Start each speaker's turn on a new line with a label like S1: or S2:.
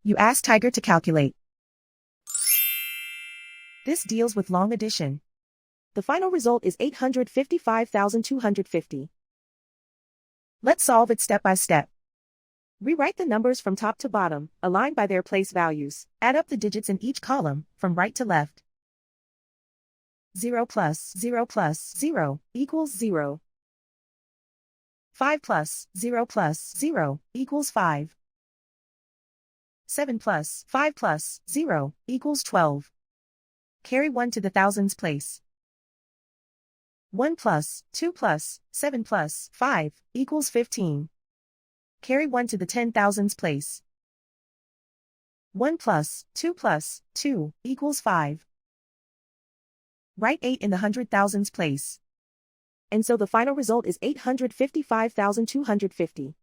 S1: You ask Tiger to calculate. This deals with long addition. The final result is 855,250. Let's solve it step by step. Rewrite the numbers from top to bottom, aligned by their place values. Add up the digits in each column, from right to left. 0 plus 0 plus 0 equals 0. 5 plus 0 plus 0 equals 5. 7 plus 5 plus 0 equals 12. Carry 1 to the thousands place. 1 plus 2 plus 7 plus 5 equals 15. Carry 1 to the 10,000s place. 1 plus 2 plus 2 equals 5. Write 8 in the 100,000s place. And so the final result is 855,250.